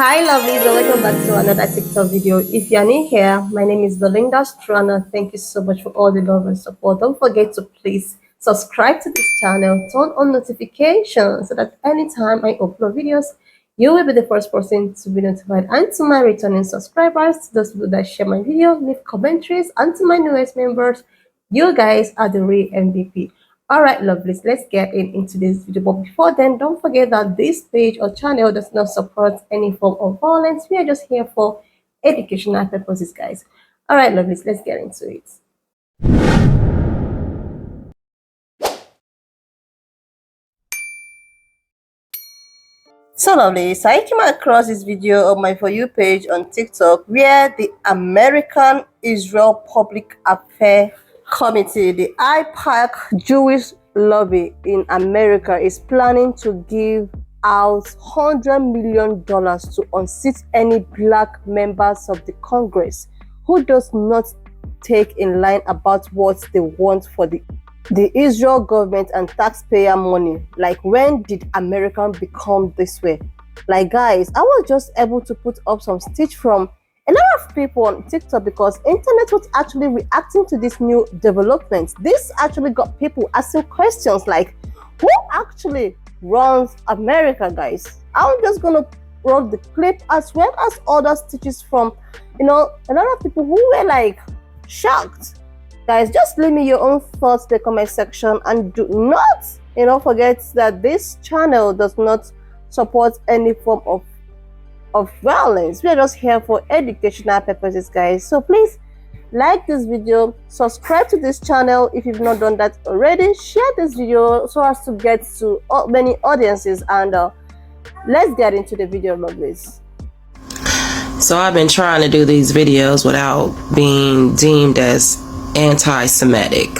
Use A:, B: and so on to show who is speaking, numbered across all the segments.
A: Hi lovelies, and welcome back to another TikTok video. If you're new here, my name is Belinda Strana. Thank you so much for all the love and support. Don't forget to please subscribe to this channel, turn on notifications so that anytime I upload videos, you will be the first person to be notified. And to my returning subscribers, to those people that share my video, leave commentaries, and to my newest members, you guys are the real MVP. All right, lovelies, let's get into this video. But before then, don't forget that this page or channel does not support any form of violence. We are just here for educational purposes, guys. All right, lovelies, let's get into it. So lovelies, I came across this video on my For You page on TikTok where the American Israel Public Affairs Committee, the AIPAC Jewish lobby in America, is planning to give out $100 million to unseat any black members of the Congress who does not take in line about what they want for the Israel government and taxpayer money. Like, when did America become this way? Like, guys, I was just able to put up some stitch from a lot of people on TikTok because internet was actually reacting to this new development. This actually got people asking questions like, who actually runs America, guys? I'm just gonna run the clip as well as other stitches from, a lot of people who were like shocked. Guys, just leave me your own thoughts in the comment section, and do not, forget that this channel does not support any form of violence. We are just here for educational purposes, guys. So please like this video, subscribe to this channel if you've not done that already, share this video so as to get to many audiences, and let's get into the video, lovelies.
B: So I've been trying to do these videos without being deemed as anti-Semitic.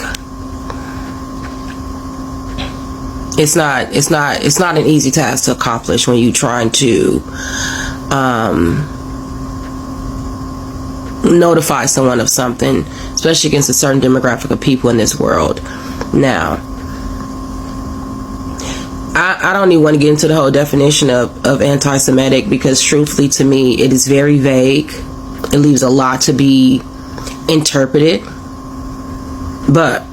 B: It's not an easy task to accomplish when you're trying to notify someone of something, especially against a certain demographic of people in this world. Now, I don't even want to get into the whole definition of anti-Semitic, because truthfully to me it is very vague. It leaves a lot to be interpreted. But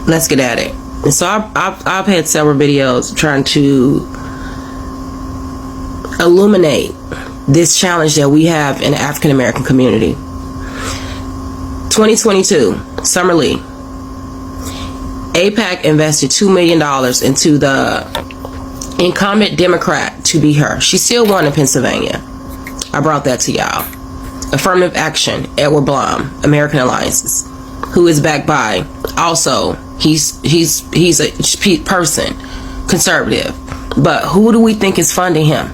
B: let's get at it. And so I've had several videos trying to illuminate this challenge that we have in the African American community. 2022, Summer Lee. AIPAC invested $2 million into the incumbent Democrat to be her. She still won in Pennsylvania. I brought that to y'all. Affirmative Action, Edward Blum, American Alliances, who is backed by, also, he's a person, conservative. But who do we think is funding him?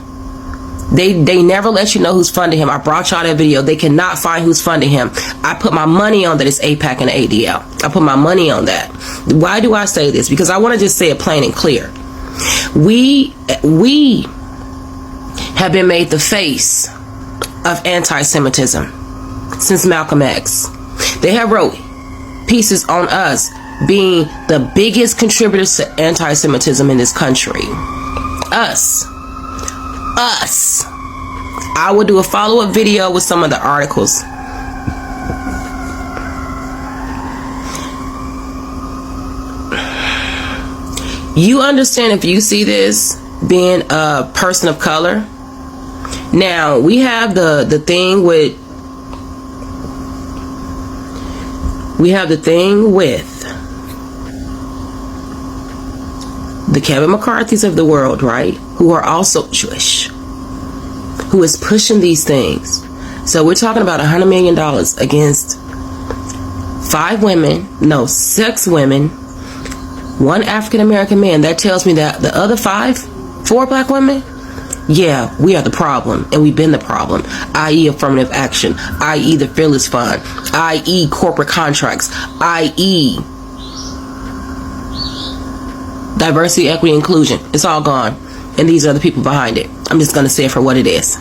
B: They never let you know who's funding him. I brought y'all that video. They cannot find who's funding him. I put my money on that it's AIPAC and the ADL. I put my money on that. Why do I say this? Because I want to just say it plain and clear. We have been made the face of anti-Semitism since Malcolm X. They have wrote pieces on us being the biggest contributors to anti-Semitism in this country. Us. I will do a follow-up video with some of the articles. You understand, if you see this, being a person of color. Now, we have the thing with the Kevin McCarthy's of the world, right? Who are also Jewish, who is pushing these things. So we're talking about $100 million against 6 women, 1 African American man. That tells me that the other 4 black women, yeah, we are the problem, and we've been the problem, i.e. affirmative action, i.e. the Fearless Fund, i.e. corporate contracts, i.e. diversity, equity, inclusion. It's all gone, and these are the people behind it. I'm just going to say it for what it is.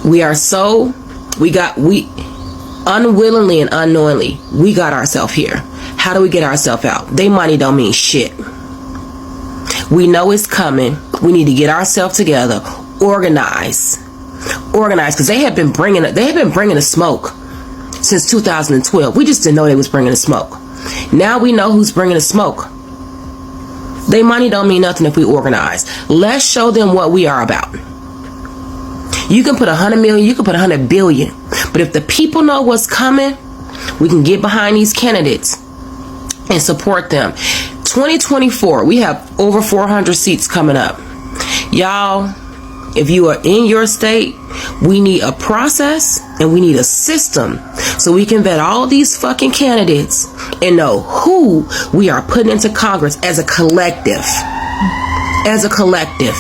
B: We unwillingly and unknowingly, we got ourselves here. How do we get ourselves out? They money don't mean shit. We know it's coming. We need to get ourselves together, organize, because they have been bringing the smoke since 2012. We just didn't know they was bringing the smoke. Now we know who's bringing the smoke. They money don't mean nothing if we organize. Let's show them what we are about. You can put 100 million, you can put 100 billion, but if the people know what's coming, we can get behind these candidates and support them. 2024, we have over 400 seats coming up. Y'all, if you are in your state, we need a process and we need a system so we can vet all these fucking candidates and know who we are putting into Congress as a collective. As a collective.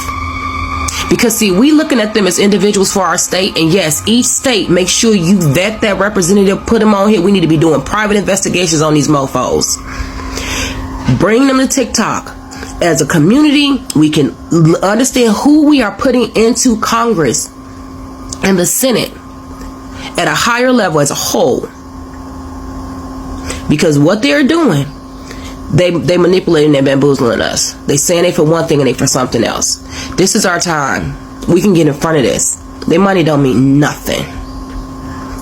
B: Because see, we looking at them as individuals for our state, and yes, each state, make sure you vet that representative, put them on here. We need to be doing private investigations on these mofos. Bring them to TikTok. As a community, we can understand who we are putting into Congress and the Senate at a higher level as a whole. Because what they're doing, they manipulating and bamboozling us. They saying they for one thing and they for something else. This is our time. We can get in front of this. Their money don't mean nothing.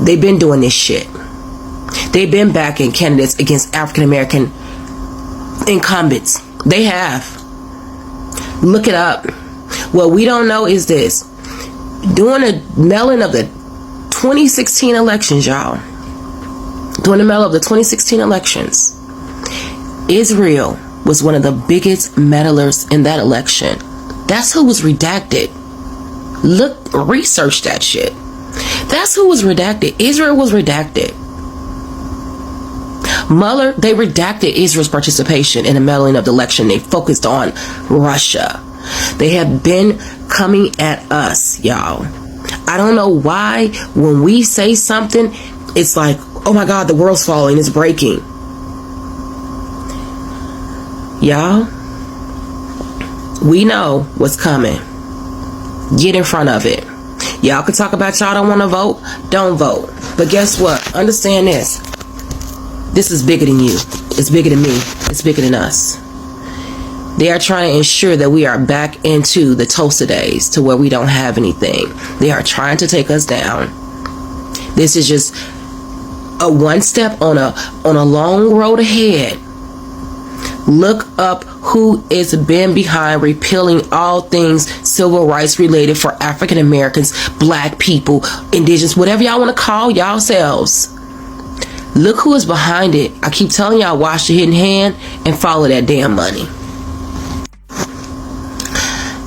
B: They've been doing this shit. They've been backing candidates against African American incumbents. They have. Look it up. What we don't know is this. During the mailing of the 2016 elections, y'all. During the mailing of the 2016 elections, Israel was one of the biggest meddlers in that election. That's who was redacted. Research that shit. That's who was redacted. Israel was redacted. Mueller, they redacted Israel's participation in the meddling of the election. They focused on Russia. They have been coming at us, y'all. I don't know why when we say something, it's like, oh my God, the world's falling, it's breaking. Y'all, we know what's coming. Get in front of it. Y'all can talk about y'all don't want to vote. Don't vote. But guess what? Understand this. This is bigger than you. It's bigger than me. It's bigger than us. They are trying to ensure that we are back into the toaster days to where we don't have anything. They are trying to take us down. This is just a one step on a long road ahead. Look up who is been behind repealing all things civil rights related for African Americans, black people, indigenous, whatever y'all want to call yourselves. Look who is behind it. I keep telling y'all, wash your hidden hand and follow that damn money.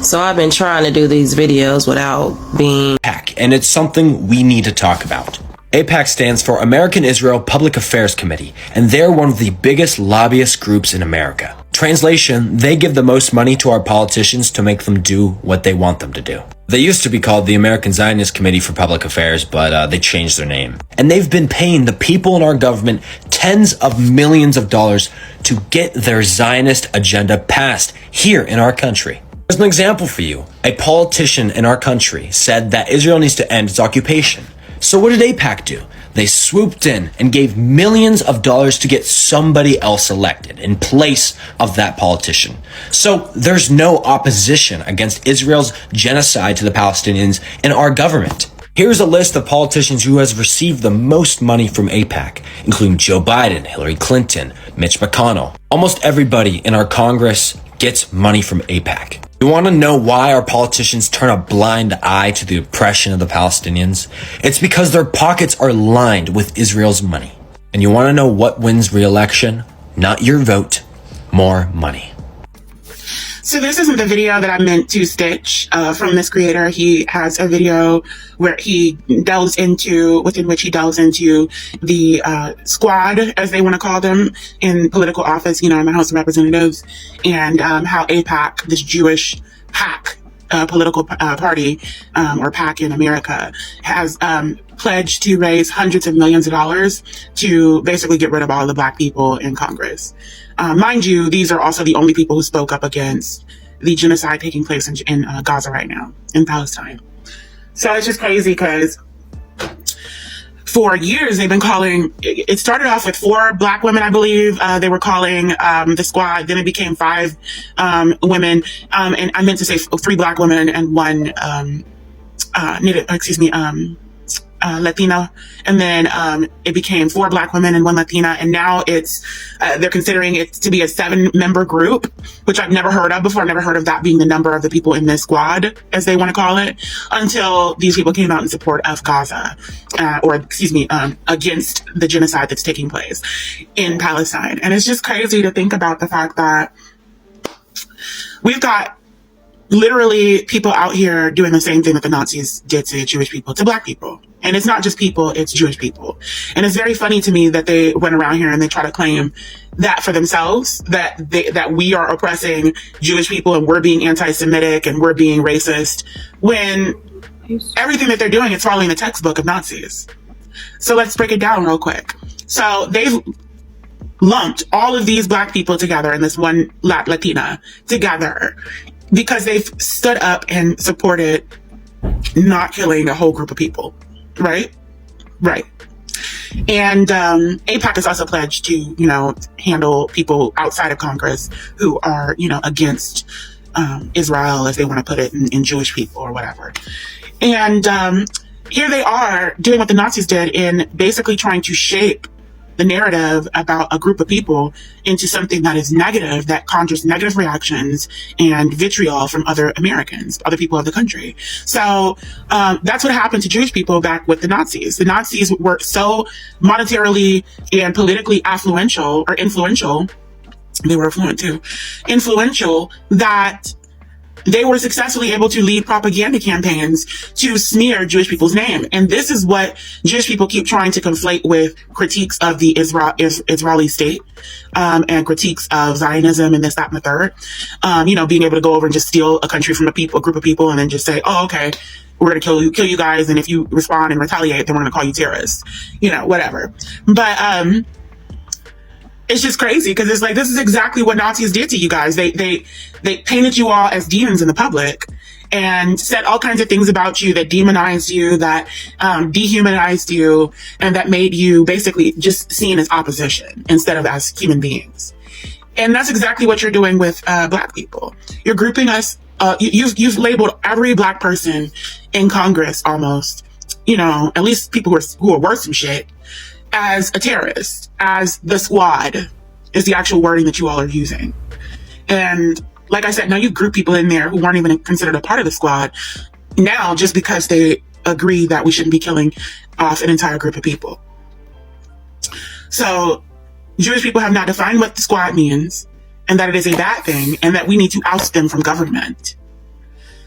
B: So I've been trying to do these videos without being
C: AIPAC, and it's something we need to talk about. AIPAC stands for American Israel Public Affairs Committee, and they're one of the biggest lobbyist groups in America. Translation, they give the most money to our politicians to make them do what they want them to do. They used to be called the American Zionist Committee for Public Affairs, but they changed their name. And they've been paying the people in our government tens of millions of dollars to get their Zionist agenda passed here in our country. As an example for you, a politician in our country said that Israel needs to end its occupation. So what did AIPAC do? They swooped in and gave millions of dollars to get somebody else elected in place of that politician. So there's no opposition against Israel's genocide to the Palestinians in our government. Here's a list of politicians who has received the most money from AIPAC, including Joe Biden, Hillary Clinton, Mitch McConnell. Almost everybody in our Congress gets money from AIPAC. You want to know why our politicians turn a blind eye to the oppression of the Palestinians? It's because their pockets are lined with Israel's money. And you want to know what wins re-election? Not your vote, more money.
D: So this isn't the video that I meant to stitch from this creator. He has a video where he within which he delves into the squad, as they want to call them, in political office, in the House of Representatives, and how AIPAC, this Jewish PAC, political party, or PAC in America, has pledged to raise hundreds of millions of dollars to basically get rid of all the black people in Congress. Mind you, these are also the only people who spoke up against the genocide taking place in Gaza right now, in Palestine. So it's just crazy because for years, they've been calling, it started off with 4 Black women, I believe. They were calling the squad. Then it became 5 women. And I meant to say 3 Black women and 1 Latina. And then it became 4 Black women and 1 Latina. And now it's they're considering it to be a 7-member group, which I've never heard of before. I've never heard of that being the number of the people in this squad, as they want to call it, until these people came out in support of Gaza, against the genocide that's taking place in Palestine. And it's just crazy to think about the fact that we've got literally people out here doing the same thing that the Nazis did to Jewish people, to Black people. And it's not just people, it's Jewish people. And it's very funny to me that they went around here and they try to claim that for themselves, that we are oppressing Jewish people and we're being anti-Semitic and we're being racist, when everything that they're doing is following the textbook of Nazis. So let's break it down real quick. So they've lumped all of these Black people together and this one Latina together because they've stood up and supported not killing a whole group of people. Right. And AIPAC is also pledged to, handle people outside of Congress who are, against Israel, as they want to put it, in Jewish people or whatever. And here they are doing what the Nazis did in basically trying to shape the narrative about a group of people into something that is negative, that conjures negative reactions and vitriol from other Americans, other people of the country. So that's what happened to Jewish people back with the Nazis. The Nazis were so monetarily and politically influential, they were affluent too, influential, that they were successfully able to lead propaganda campaigns to smear Jewish people's name. And this is what Jewish people keep trying to conflate with critiques of the Israeli state, and critiques of Zionism and this, that, and the third. Being able to go over and just steal a country from a group of people and then just say, oh, okay, we're going to kill you guys. And if you respond and retaliate, then we're going to call you terrorists, whatever. But, it's just crazy because it's like, this is exactly what Nazis did to you guys. They painted you all as demons in the public and said all kinds of things about you that demonized you, that dehumanized you, and that made you basically just seen as opposition instead of as human beings. And that's exactly what you're doing with Black people. You're grouping us. You've labeled every Black person in Congress almost, at least people who are worth some shit, as a terrorist, as the squad is the actual wording that you all are using. And like I said, now you group people in there who weren't even considered a part of the squad now just because they agree that we shouldn't be killing off an entire group of people. So Jewish people have now defined what the squad means and that it is a bad thing and that we need to oust them from government.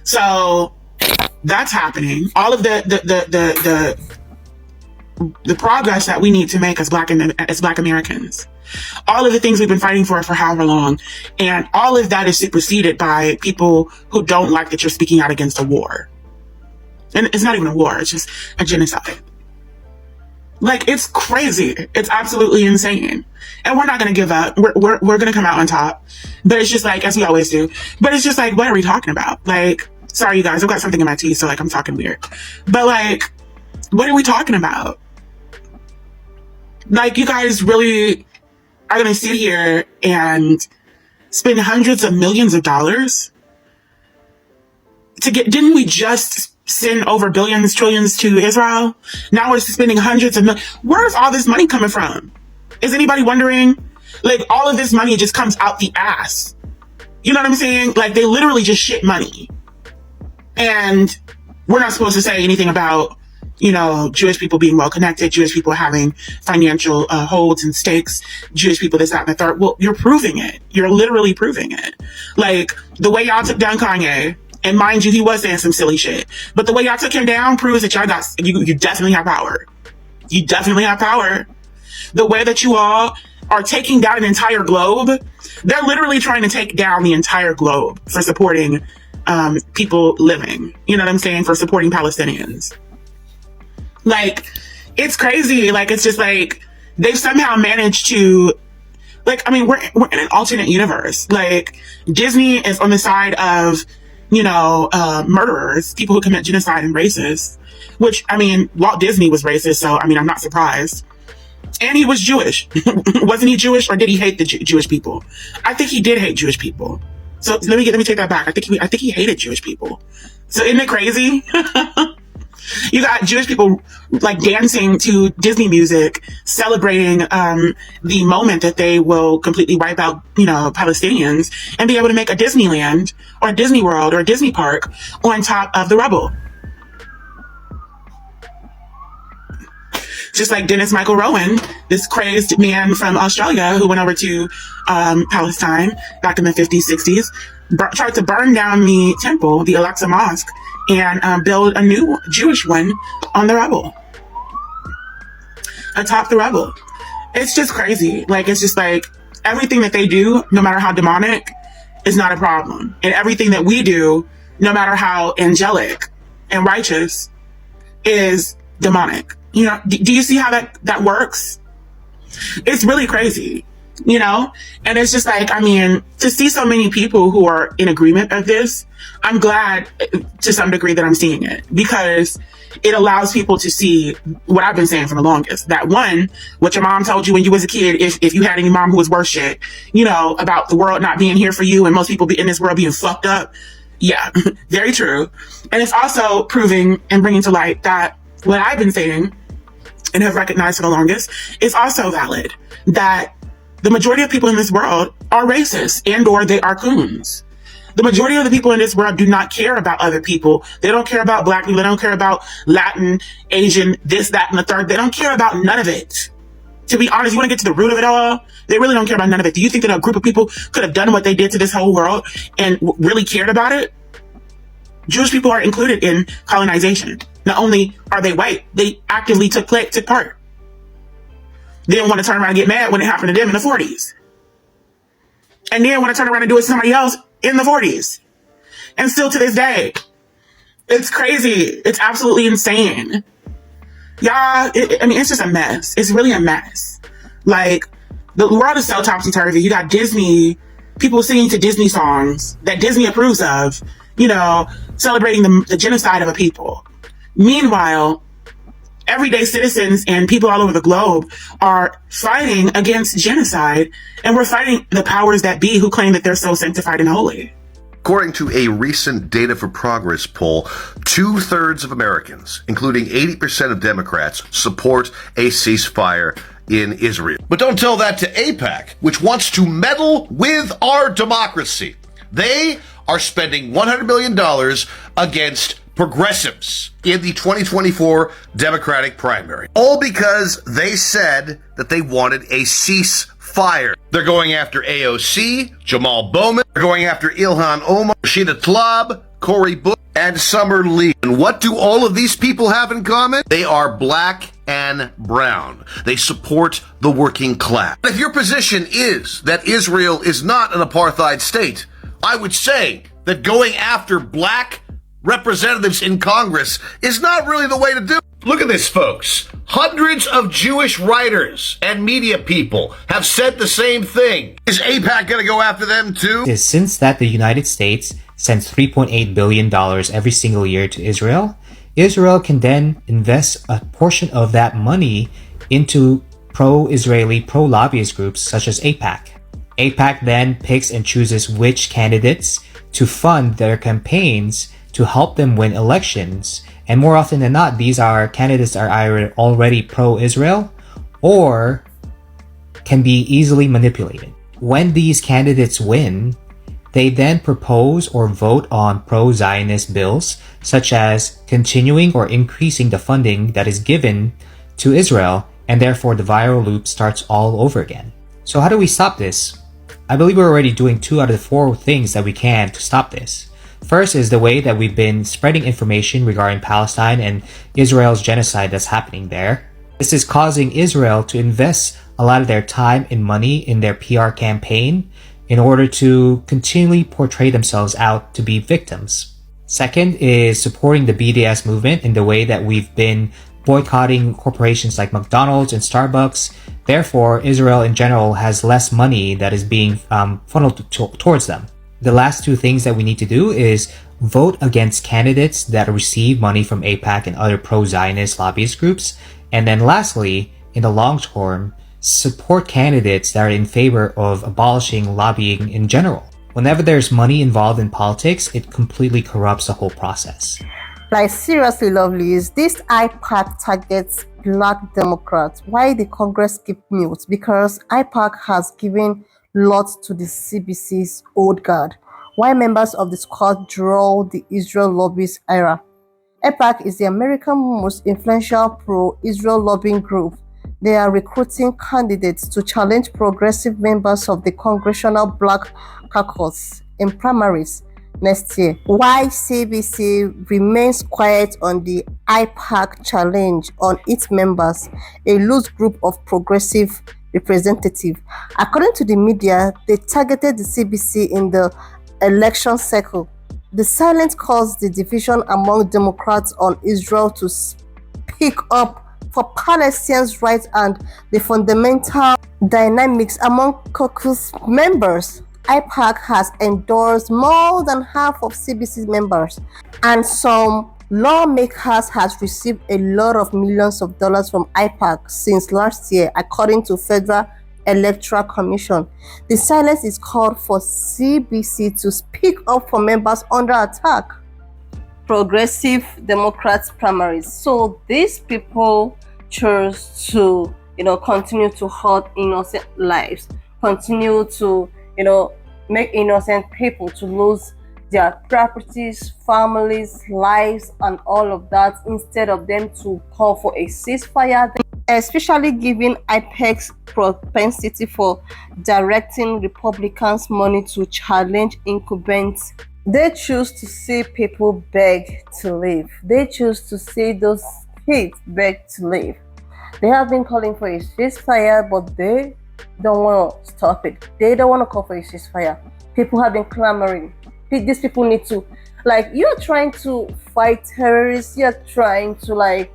D: So that's happening. All of the progress that we need to make as Black Americans, all of the things we've been fighting for however long, and all of that is superseded by people who don't like that you're speaking out against a war. And it's not even a war, it's just a genocide. Like, it's crazy. It's absolutely insane. And we're not going to give up. We're going to come out on top. But it's just like, as we always do, but it's just like, what are we talking about? Like, sorry you guys, I've got something in my teeth, so like I'm talking weird. But like, what are we talking about? Like, you guys really are going to sit here and spend hundreds of millions of dollars to get, didn't we just send over billions, trillions to Israel? Now we're spending hundreds of millions. Where's all this money coming from? Is anybody wondering? Like, all of this money just comes out the ass. You know what I'm saying? Like, they literally just shit money. And we're not supposed to say anything about, Jewish people being well connected, Jewish people having financial holds and stakes, Jewish people this, that, and the third. Well, you're proving it. You're literally proving it. Like, the way y'all took down Kanye, and mind you, he was saying some silly shit, but the way y'all took him down proves that y'all you definitely have power. You definitely have power. The way that you all are taking down an entire globe, they're literally trying to take down the entire globe for supporting people living. You know what I'm saying? For supporting Palestinians. Like, it's crazy. Like, it's just like, they've somehow managed to, like, I mean, we're in an alternate universe. Like, Disney is on the side of, murderers, people who commit genocide and racists, which, I mean, Walt Disney was racist, so, I mean, I'm not surprised. And he was Jewish. Wasn't he Jewish, or did he hate the Jewish people? I think he did hate Jewish people. So let me take that back. I think he hated Jewish people. So isn't it crazy? You got Jewish people like dancing to Disney music, celebrating the moment that they will completely wipe out, Palestinians, and be able to make a Disneyland or a Disney World or a Disney park on top of the rubble. Just like Dennis Michael Rowan, this crazed man from Australia who went over to Palestine back in the 50s, 60s, tried to burn down the temple, the Al-Aqsa Mosque, and build a new Jewish one on the rubble, atop the rubble. It's just crazy. Like, it's just like everything that they do, no matter how demonic, is not a problem. And everything that we do, no matter how angelic and righteous, is demonic. Do you see how that works? It's really crazy, and it's just like, I mean, to see so many people who are in agreement of this, I'm glad to some degree that I'm seeing it, because it allows people to see what I've been saying for the longest. That one, what your mom told you when you was a kid, if you had any mom who was worse shit, about the world not being here for you and most people in this world being fucked up. Yeah, very true. And it's also proving and bringing to light that what I've been saying and have recognized for the longest is also valid, that the majority of people in this world are racist and or they are coons. The majority of the people in this world do not care about other people. They don't care about black people. They don't care about Latin, Asian, this, that, and the third. They don't care about none of it. To be honest, you want to get to the root of it all? They really don't care about none of it. Do you think that a group of people could have done what they did to this whole world and really cared about it? Jewish people are included in colonization. Not only are they white, they actively took part. They didn't want to turn around and get mad when it happened to them in the 40s. And then want to turn around and do it to somebody else in the 40s. And still to this day. It's crazy. It's absolutely insane. Y'all, it's just a mess. It's really a mess. Like, the world is so topsy-turvy. You got Disney, people singing to Disney songs that Disney approves of, celebrating the genocide of a people. Meanwhile, everyday citizens and people all over the globe are fighting against genocide, and we're fighting the powers that be who claim that they're so sanctified and holy.
E: According to a recent Data for Progress poll, 2/3 of Americans, including 80% of Democrats, support a ceasefire in Israel. But don't tell that to AIPAC, which wants to meddle with our democracy. They are spending $100 million against progressives in the 2024 Democratic primary. All because they said that they wanted a ceasefire. They're going after AOC, Jamal Bowman. They're going after Ilhan Omar, Rashida Tlaib, Cory Bush, and Summer Lee. And what do all of these people have in common? They are black and brown. They support the working class. If your position is that Israel is not an apartheid state, I would say that going after black representatives in Congress is not really the way to do it. Look at this, folks. Hundreds of Jewish writers and media people have said the same thing. Is AIPAC going to go after them too?
F: Since that the United States sends $3.8 billion every single year to Israel, Israel can then invest a portion of that money into pro-Israeli, pro-lobbyist groups such as AIPAC. AIPAC then picks and chooses which candidates to fund their campaigns to help them win elections. And more often than not, these are candidates that are either already pro-Israel or can be easily manipulated. When these candidates win, they then propose or vote on pro-Zionist bills, such as continuing or increasing the funding that is given to Israel, and therefore the viral loop starts all over again. So how do we stop this? I believe we're already doing 2 out of the 4 things that we can to stop this. First is the way that we've been spreading information regarding Palestine and Israel's genocide that's happening there. This is causing Israel to invest a lot of their time and money in their PR campaign in order to continually portray themselves out to be victims. Second is supporting the BDS movement in the way that we've been boycotting corporations like McDonald's and Starbucks. Therefore, Israel in general has less money that is being funneled towards them. The last 2 things that we need to do is vote against candidates that receive money from AIPAC and other pro-Zionist lobbyist groups. And then lastly, in the long term, support candidates that are in favor of abolishing lobbying in general. Whenever there's money involved in politics, it completely corrupts the whole process.
A: Like, seriously, lovelies, this AIPAC targets Black Democrats. Why the Congress keep mute? Because AIPAC has given lots to the CBC's old guard, while members of the squad draw the Israel lobbyist era. AIPAC is the American most influential pro-Israel lobbying group. They are recruiting candidates to challenge progressive members of the Congressional Black Caucus in primaries next year. Why CBC remains quiet on the AIPAC challenge on its members, a loose group of progressive representatives. According to the media, they targeted the CBC in the election cycle. The silence caused the division among Democrats on Israel to speak up for Palestinians' rights and the fundamental dynamics among caucus members. AIPAC has endorsed more than half of CBC's members, and some lawmakers has received a lot of millions of dollars from AIPAC since last year, according to Federal Electoral Commission. The silence is called for CBC to speak up for members under attack. Progressive Democrats primaries. So these people chose to, continue to hurt innocent lives, continue to, make innocent people to lose their properties, families, lives, and all of that, instead of them to call for a ceasefire, especially given AIPAC's propensity for directing Republicans' money to challenge incumbents. They choose to see people beg to leave. They choose to see those kids beg to leave. They have been calling for a ceasefire, but they don't want to stop it. They don't want to call for a ceasefire. People have been clamoring. These people need to, you're trying to fight terrorists. You're trying to,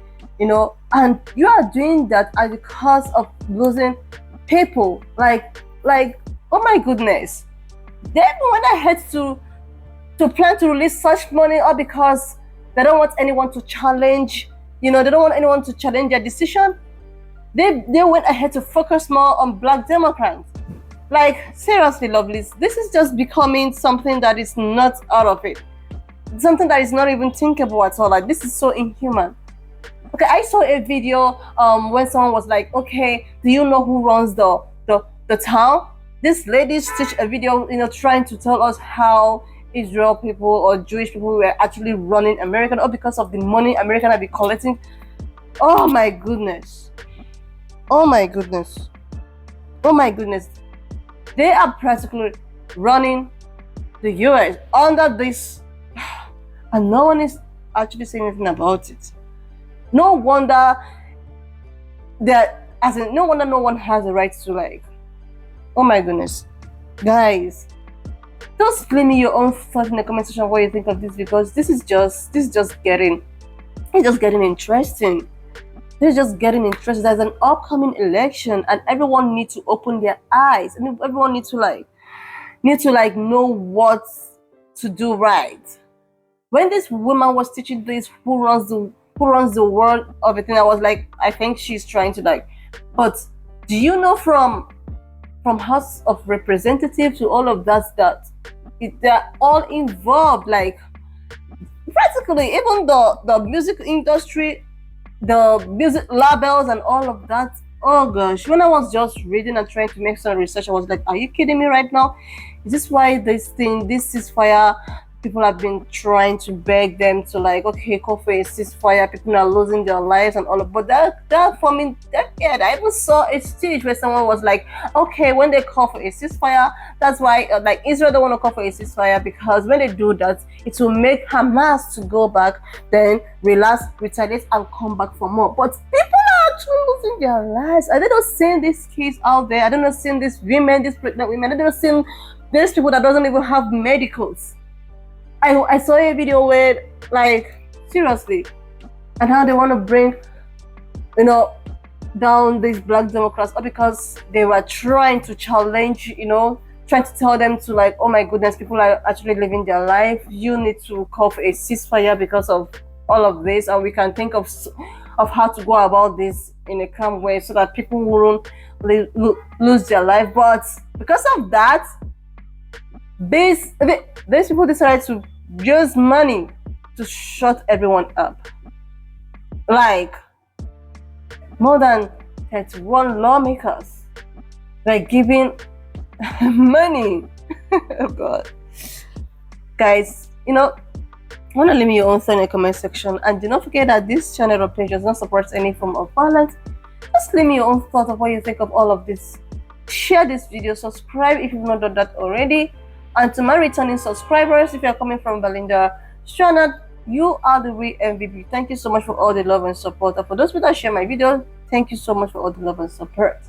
A: and you are doing that at the cost of losing people. Oh my goodness. They went ahead to plan to release such money, or because they don't want anyone to challenge, they don't want anyone to challenge their decision. They went ahead to focus more on Black Democrats. Seriously, lovelies, this is just becoming something that is not out of it. Something that is not even thinkable at all. This is so inhuman. Okay, I saw a video when someone was like, okay, do you know who runs the town? This lady stitched a video, trying to tell us how Israel people or Jewish people were actually running America, or because of the money America have been collecting. Oh my goodness. Oh my goodness. Oh my goodness. They are practically running the US under this, and no one is actually saying anything about it. No wonder no wonder no one has the right to oh my goodness. Guys, just leave me your own thoughts in the comment section what you think of this, because this is just getting interesting. This is just getting interesting. There's an upcoming election, and everyone needs to open their eyes. I mean, everyone needs to know what to do right. When this woman was teaching this, who runs the world of it, and I was like, I think she's trying to but do you know from House of Representatives to all of that they're all involved, practically even the music industry, the music labels and all of that. Oh gosh, when I was just reading and trying to make some research, I was like, are you kidding me right now? Is this why this ceasefire, people have been trying to beg them to okay, call for a ceasefire, people are losing their lives and all of, but that for me, I even saw a stage where someone was like, okay, when they call for a ceasefire, that's why Israel don't want to call for a ceasefire, because when they do that, it will make Hamas to go back, then relax, retaliate, and come back for more. But people are actually losing their lives. I don't see these kids out there. I don't know seeing these women, these pregnant women. I don't see these people that doesn't even have medicals. I saw a video where, seriously, and how they want to bring, down these Black Democrats, because they were trying to challenge trying to tell them to, like, oh my goodness, people are actually living their life. You need to call for a ceasefire because of all of this, and we can think of how to go about this in a calm way so that people won't lose their life. But because of that, these people decided to use money to shut everyone up. Like, more than 31 lawmakers, like, giving money. Oh God, guys, want to leave me your own thought in the comment section, and do not forget that this channel or page does not support any form of violence. Just leave me your own thought of what you think of all of this. Share this video, subscribe if you've not done that already, and to my returning subscribers, if you are coming from Belinda Stronach, you are the real MVP. Thank you so much for all the love and support, and for those people that share my video, thank you so much for all the love and support.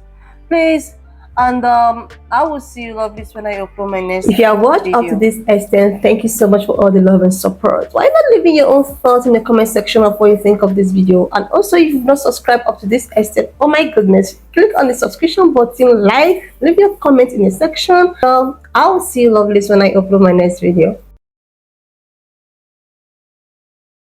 A: Please, and I will see you lovelies when I upload my next video. If you have watched up to this extent, thank you so much for all the love and support. Why not leaving your own thoughts in the comment section of what you think of this video? And also, if you've not subscribed up to this extent, oh my goodness, click on the subscription button, leave your comment in the section. I will see you lovelies when I upload my next video.